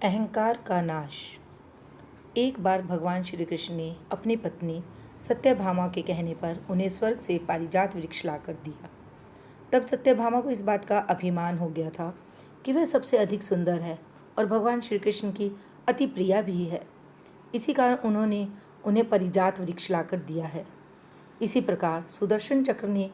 अहंकार का नाश। एक बार भगवान श्री कृष्ण ने अपनी पत्नी सत्यभामा के कहने पर उन्हें स्वर्ग से पारिजात वृक्ष लाकर दिया। तब सत्यभामा को इस बात का अभिमान हो गया था कि वह सबसे अधिक सुंदर है और भगवान श्री कृष्ण की अति प्रिया भी है। इसी कारण उन्होंने उन्हें पारिजात वृक्ष लाकर दिया है। इसी प्रकार सुदर्शन चक्र ने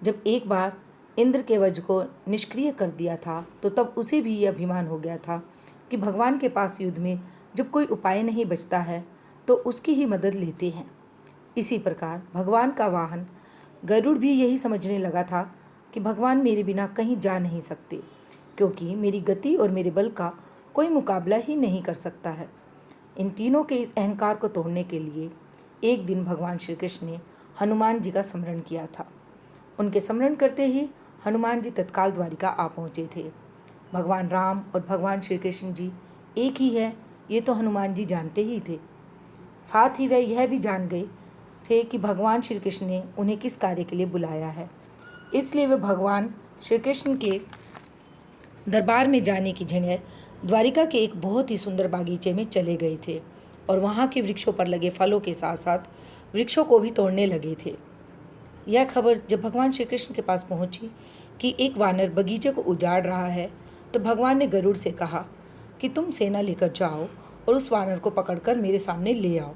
जब एक बार इंद्र के वज्र को निष्क्रिय कर दिया था तो तब उसे भी ये अभिमान हो गया था कि भगवान के पास युद्ध में जब कोई उपाय नहीं बचता है तो उसकी ही मदद लेते हैं। इसी प्रकार भगवान का वाहन गरुड़ भी यही समझने लगा था कि भगवान मेरे बिना कहीं जा नहीं सकते, क्योंकि मेरी गति और मेरे बल का कोई मुकाबला ही नहीं कर सकता है। इन तीनों के इस अहंकार को तोड़ने के लिए एक दिन भगवान श्री कृष्ण ने हनुमान जी का स्मरण किया था। उनके स्मरण करते ही हनुमान जी तत्काल द्वारिका आ पहुँचे थे। भगवान राम और भगवान श्री कृष्ण जी एक ही है, ये तो हनुमान जी जानते ही थे। साथ ही वह यह भी जान गए थे कि भगवान श्री कृष्ण ने उन्हें किस कार्य के लिए बुलाया है। इसलिए वे भगवान श्री कृष्ण के दरबार में जाने की जगह द्वारिका के एक बहुत ही सुंदर बागीचे में चले गए थे और वहाँ के वृक्षों पर लगे फलों के साथ साथ वृक्षों को भी तोड़ने लगे थे। यह खबर जब भगवान श्री कृष्ण के पास पहुँची कि एक वानर बगीचे को उजाड़ रहा है, तो भगवान ने गरुड़ से कहा कि तुम सेना लेकर जाओ और उस वानर को पकड़कर मेरे सामने ले आओ।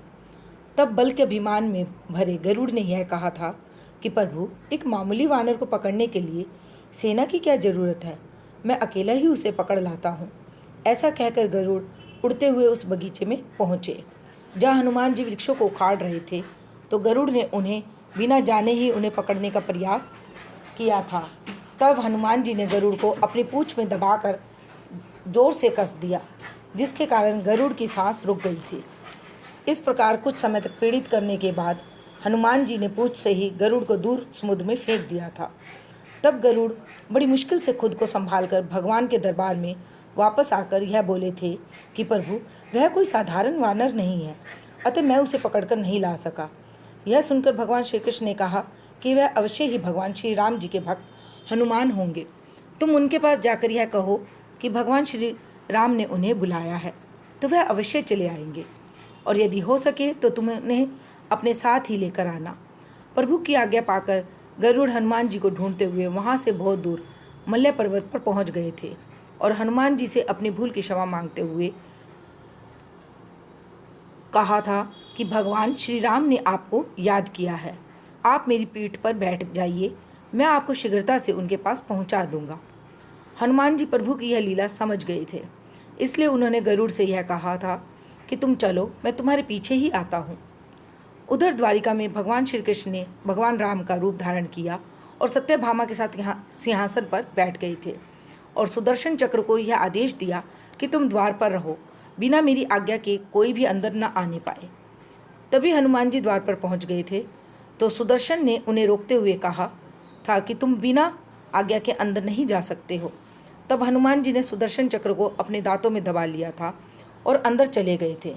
तब बल के अभिमान में भरे गरुड़ ने यह कहा था कि प्रभु, एक मामूली वानर को पकड़ने के लिए सेना की क्या ज़रूरत है, मैं अकेला ही उसे पकड़ लाता हूँ। ऐसा कहकर गरुड़ उड़ते हुए उस बगीचे में पहुँचे जहाँ हनुमान जी वृक्षों को उखाड़ रहे थे। तो गरुड़ ने उन्हें बिना जाने ही उन्हें पकड़ने का प्रयास किया था। तब हनुमान जी ने गरुड़ को अपनी पूंछ में दबाकर जोर से कस दिया, जिसके कारण गरुड़ की सांस रुक गई थी। इस प्रकार कुछ समय तक पीड़ित करने के बाद हनुमान जी ने पूंछ से ही गरुड़ को दूर समुद्र में फेंक दिया था। तब गरुड़ बड़ी मुश्किल से खुद को संभालकर भगवान के दरबार में वापस आकर यह बोले थे कि प्रभु, वह कोई साधारण वानर नहीं है, अतः मैं उसे पकड़कर नहीं ला सका। यह सुनकर भगवान श्री कृष्ण ने कहा कि वह अवश्य ही भगवान श्री राम जी के भक्त हनुमान होंगे। तुम उनके पास जाकर यह कहो कि भगवान श्री राम ने उन्हें बुलाया है, तो वह अवश्य चले आएंगे, और यदि हो सके तो तुम उन्हें अपने साथ ही लेकर आना। प्रभु की आज्ञा पाकर गरुड़ हनुमान जी को ढूंढते हुए वहाँ से बहुत दूर मल्य पर्वत पर पहुँच गए थे और हनुमान जी से अपनी भूल की क्षमा मांगते हुए कहा था कि भगवान श्री राम ने आपको याद किया है, आप मेरी पीठ पर बैठ जाइए, मैं आपको शीघ्रता से उनके पास पहुंचा दूंगा। हनुमान जी प्रभु की यह लीला समझ गए थे, इसलिए उन्होंने गरुड़ से यह कहा था कि तुम चलो, मैं तुम्हारे पीछे ही आता हूँ। उधर द्वारिका में भगवान श्री कृष्ण ने भगवान राम का रूप धारण किया और सत्यभामा के साथ यहाँ सिंहासन पर बैठ गए थे और सुदर्शन चक्र को यह आदेश दिया कि तुम द्वार पर रहो, बिना मेरी आज्ञा के कोई भी अंदर न आने पाए। तभी हनुमान जी द्वार पर पहुँच गए थे तो सुदर्शन ने उन्हें रोकते हुए कहा था कि तुम बिना आज्ञा के अंदर नहीं जा सकते हो। तब हनुमान जी ने सुदर्शन चक्र को अपने दांतों में दबा लिया था और अंदर चले गए थे।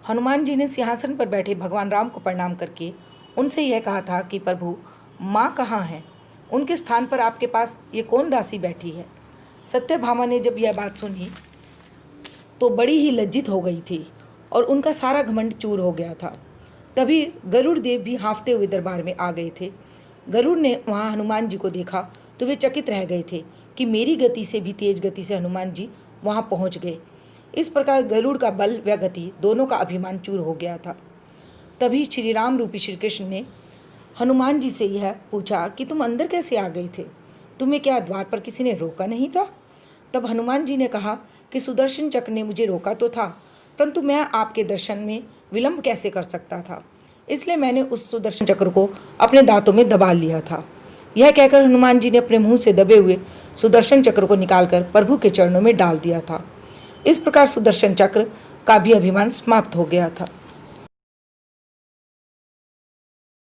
हनुमान जी ने सिंहासन पर बैठे भगवान राम को प्रणाम करके उनसे यह कहा था कि प्रभु, माँ कहाँ है, उनके स्थान पर आपके पास ये कौन दासी बैठी है। सत्यभामा ने जब यह बात सुनी तो बड़ी ही लज्जित हो गई थी और उनका सारा घमंड चूर हो गया था। तभी गरुड़ देव भी हाँफते हुए दरबार में आ गए थे। गरुड़ ने वहाँ हनुमान जी को देखा तो वे चकित रह गए थे कि मेरी गति से भी तेज गति से हनुमान जी वहाँ पहुँच गए। इस प्रकार गरुड़ का बल व गति दोनों का अभिमान चूर हो गया था। तभी श्री राम रूपी श्री कृष्ण ने हनुमान जी से यह पूछा कि तुम अंदर कैसे आ गए थे, तुम्हें क्या द्वार पर किसी ने रोका नहीं था। तब हनुमान जी ने कहा कि सुदर्शन चक्र ने मुझे रोका तो था, परंतु मैं आपके दर्शन में विलंब कैसे कर सकता था, इसलिए मैंने उस सुदर्शन चक्र को अपने दांतों में दबा लिया था। यह कहकर हनुमान जी ने अपने मुंह से दबे हुए सुदर्शन चक्र को निकालकर प्रभु के चरणों में डाल दिया था। इस प्रकार सुदर्शन चक्र का भी अभिमान समाप्त हो गया था।